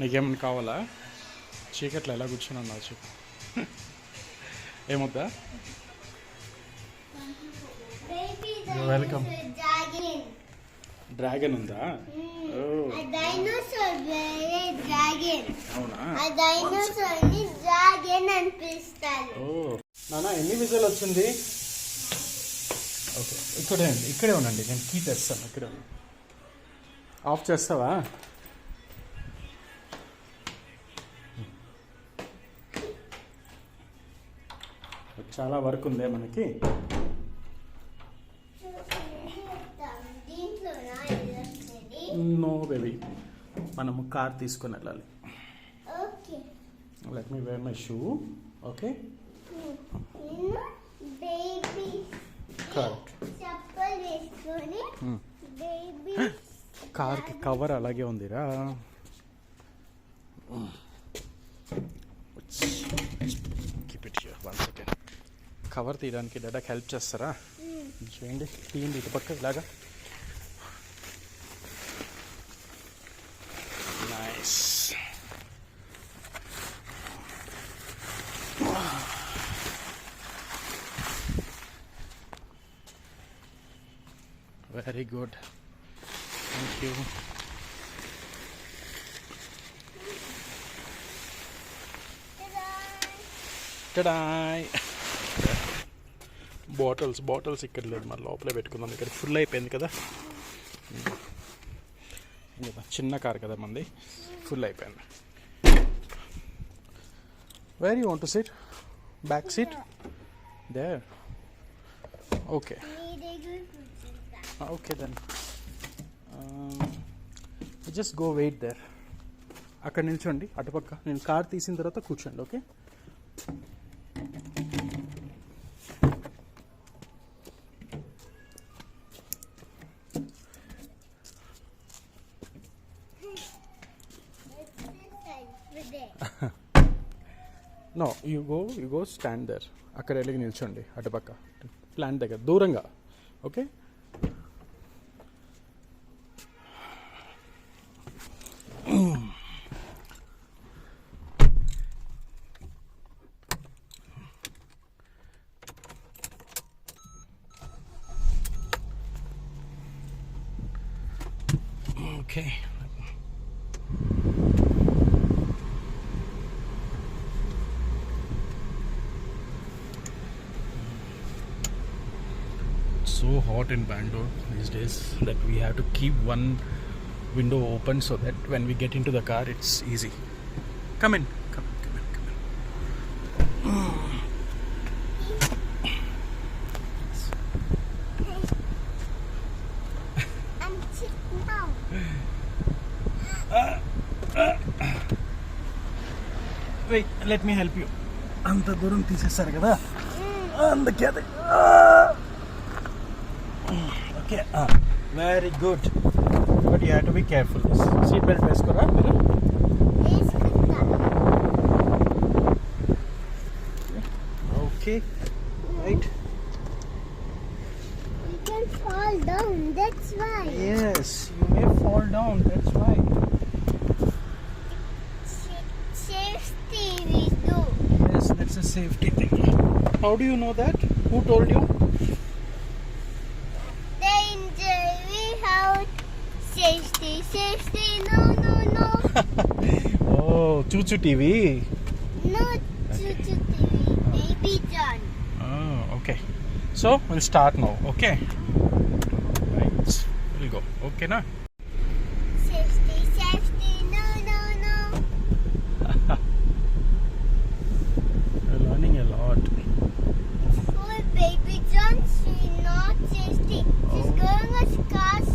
నీకేమైనా కావాలా? చీకట్లో ఎలా కూర్చున్నాను నా చెప్పు. ఏమొద్దా? వెల్కమ్. డ్రాగన్ ఉందా? అవునా? నానా ఎన్ని విజువల్ వచ్చింది? ఓకే, ఇక్కడే ఉండండి, నేను కీ తెస్తాను. ఇక్కడే ఆఫ్ చేస్తావా? చాలా వర్క్ ఉందే మనకి. నో బేబీ, మనము కార్ తీసుకొని వెళ్ళాలి. Let me where my shoe. Okay, కార్కి కవర్ అలాగే ఉందిరా. వన్ సెకండ్, కవర్ తీయడానికి డాడాకి హెల్ప్ చేస్తారా? చేయండి, తీయండి ఇటు పక్క ఇలాగా. Nice. Very good, thank you. Ta-da. Bottles ఇక్కడ లేదు, మరి లోపలే పెట్టుకుందాం. ఇక్కడ ఫుల్ అయిపోయింది కదా, చిన్న కార్ కదా మంది, ఫుల్ అయిపోయింది. Where you want to sit? Back seat there. Okay okay then just go wait there. అక్కడ నిల్చోండి అటుపక్క, నేను కార్ తీసిన తర్వాత కూర్చోండి. Okay, no you go stand there. అక్కడ వెళ్ళి నిల్చోండి అటుపక్క ప్లాంట్ దగ్గర దూరంగా. Okay, okay. So hot in Bangalore these days that we have to keep one window open so that when we get into the car it's easy. Come in. Wait, let me help you. Anta durum teesesaru kada, andake adu. Okay, very good. But you have to be careful. Seat belt veskora meeru. Okay, right. You can fall down, that's why. Yes, you may fall down, that's why. Safety we do. Yes, that's a safety thing. How do you know that? Who told you? Safety, no. Oh, Choo TV. No, Choo TV, Baby John. Oh, okay. So, we'll start now, okay? Right, we'll go. Okay, na? Safety, no. We're learning a lot. For Baby John, she's not safety. She's going as cars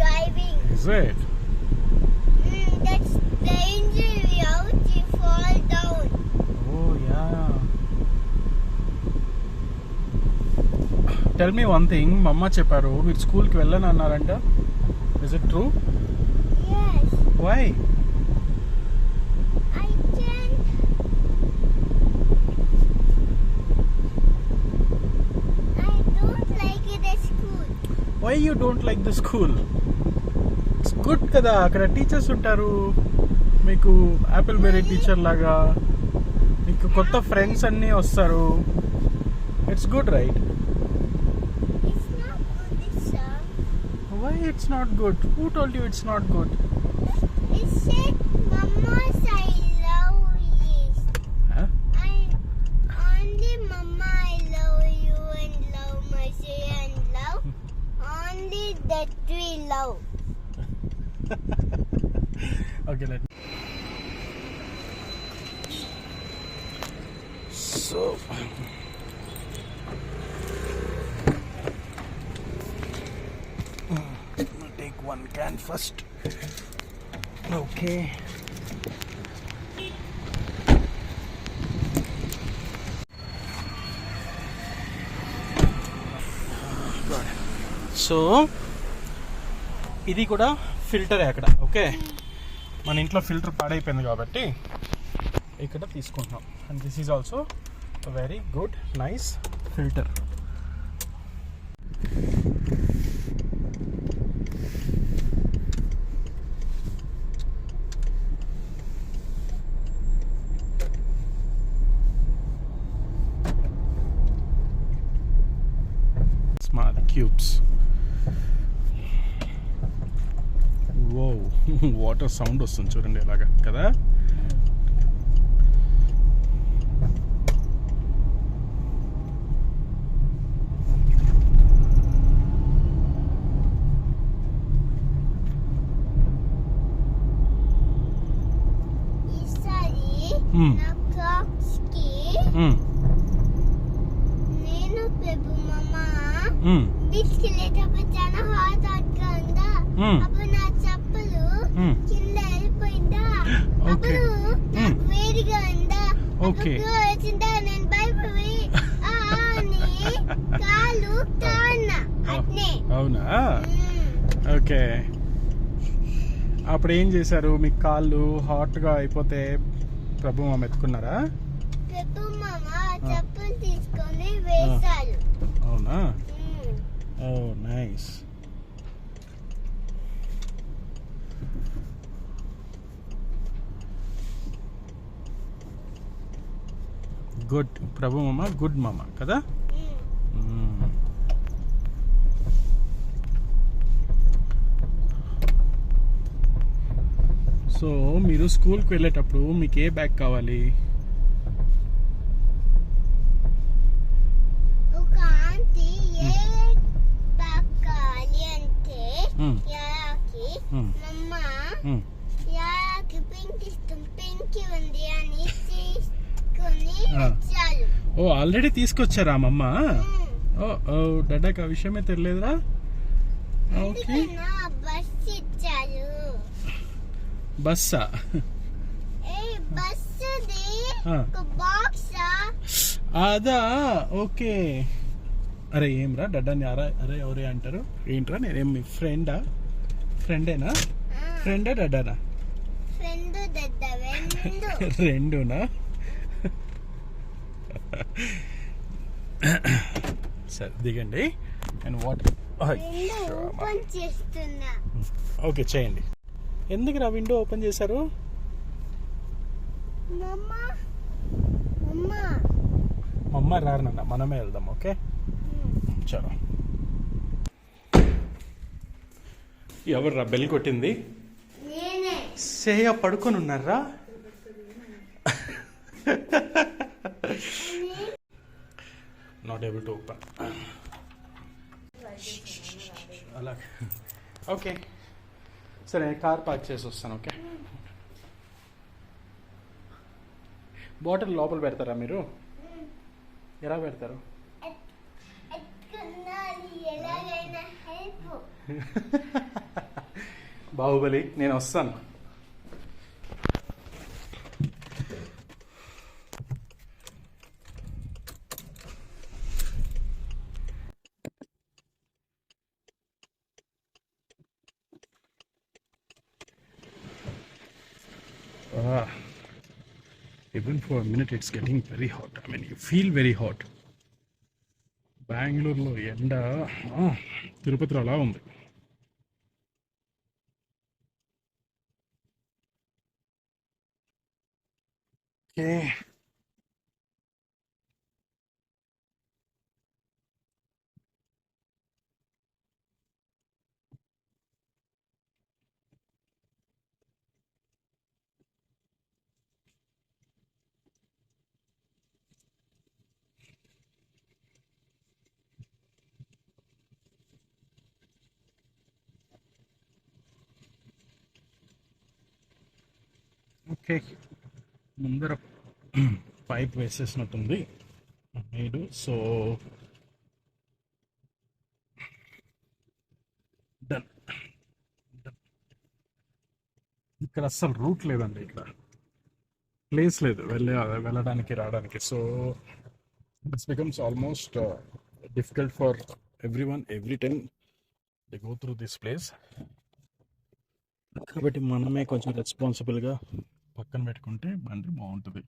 driving. Is it? That's dangerous out, you fall down. Oh, yeah. Tell me one thing, Mama చెప్పారు మీరు స్కూల్కి వెళ్ళను అన్నారంట. Is it true? Yes. Why? I can't. I don't like the school. Why you don't like the school? It's good కదా, అక్కడ teachers ఉంటారు. మీకు Apple berry teacher లాగా మీకు కొత్త ఫ్రెండ్స్ అన్నీ వస్తారు. It's good right? It's not good, it's why it's not good? Who told you it's not good? it said Mama's I love you. I only Mama I love you and love Mercy and love. Only that we love. Okay, let me. So I'm gonna take one can first. Okay. So ఇది కూడా ఫిల్టరే అక్కడ. Okay, మన ఇంట్లో filter పాడైపోయింది కాబట్టి ఇక్కడ తీసుకుంటున్నాం. And this is also very good nice filter. Small cubes. ఓ వాటర్ సౌండ్ వస్తుంది చూడండి ఎలాగా కదా. నా క్లాక్స్ కి నేను పెబు మామా బిస్కెళ్ళేటప్పుడు చాలా హాట్ గా ఉందా, అప్పుడు నా చెప్పులు కింద వెళ్ళిపోయిందా, అప్పుడు నాకు వేడిగా ఉందా, అప్పుడు వచ్చిందా నేను భయపడి అని కాలు తాన్నా అట్నే. అవునా? ఓకే, అప్పుడు ఏం చేశారు? మీ కాళ్ళు హాట్గా అయిపోతే ప్రభు మామ ఎత్తుకున్నారా? పెబు మామా చెప్పులు తీసుకొని వేశారు. అవునా? ఓ నైస్. గుడ్ ప్రభు మామ, గుడ్ మామ కదా. సో మీరు స్కూల్కి వెళ్ళేటప్పుడు మీకు ఏ బ్యాగ్ కావాలి? ఒక ఆంటీ ఏ బ్యాగ్ కావాలి అంటే యాకి మమ్మ యాకి పింక్ ఇష్టం, పింక్ ఉంది అని తీసుకొని వచ్చారు. ఓ ఆల్రెడీ తీసుకొచ్చారా మమ్మ? ఓ డాడాకి ఆ విషయమే తెలియదురా. ఓకే, బస్ ఇచ్చారు. బస్సా? బస్సుది ఒక బాక్స్. అదా? ఓకే. అరే ఏమ్రా డడ్డాని అరే అరే ఎవరే అంటారు ఏంట్రా? నేనేం మీ ఫ్రెండా? ఫ్రెండేనా? ఫ్రెండా డడ్డానా? ఫ్రెండ్ దద్ద రెండునా? సరే దిగండి. అండ్ వాట్ ఓపెన్ చేస్తున్నా. ఓకే చేయండి. ఎందుకు నా విండో ఓపెన్ చేశారు? మమ్మ రారు నాన్న, మనమే వెళ్దాం. ఓకే చలో. ఎవర్రా బెల్ కొట్టింది? సేయ పడుకొని ఉన్నారా? Not able to open. అలాగే ఓకే సరే, కార్ పార్క్ చేసి వస్తాను. ఓకే, బాటిల్ లోపల పెడతారా మీరు? ఎలా పెడతారు? బాహుబలి నేను వస్తాను. Even for a minute it's getting very hot. I mean, you feel very hot. బెంగళూరులో ఎండ తిరుపతిలో అలా ఉంది. ఓకే. ఓకే, ముందర పైప్ వేసేసినట్టుంది నీడు. So done. ఇక్కడ అస్సలు రూట్ లేదండి, ఇక్కడ ప్లేస్ లేదు వెళ్ళడానికి రావడానికి. So it's becomes almost difficult for every one every time they go through this place. కాబట్టి మనమే కొంచెం రెస్పాన్సిబుల్గా పక్కన పెట్టుకుంటే బండి బాగుంటుంది.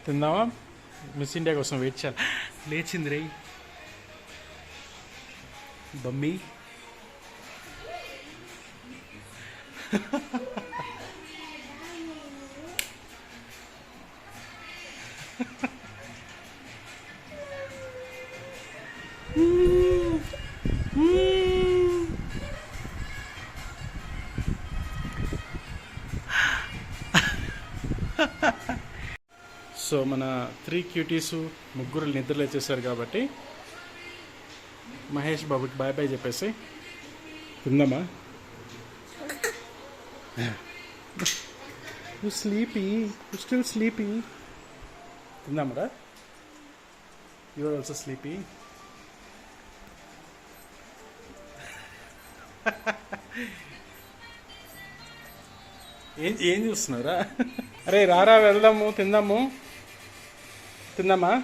తిందామా? మిస్ ఇండియా కోసం వెయిట్ చేయాలి. లేచింది రే బమ్మి. సో మన 3 క్యూటీస్ ముగ్గురు నిద్రలు వచ్చేసారు కాబట్టి మహేష్ బాబుకి బాయ్ బాయ్ చెప్పేసి తిందామా? Sleepy, still sleepy. తిందామరా? You are also sleepy. ఏం చూస్తున్నారా? అరే రారా వెళ్దాము, తిందాము. తిందామా?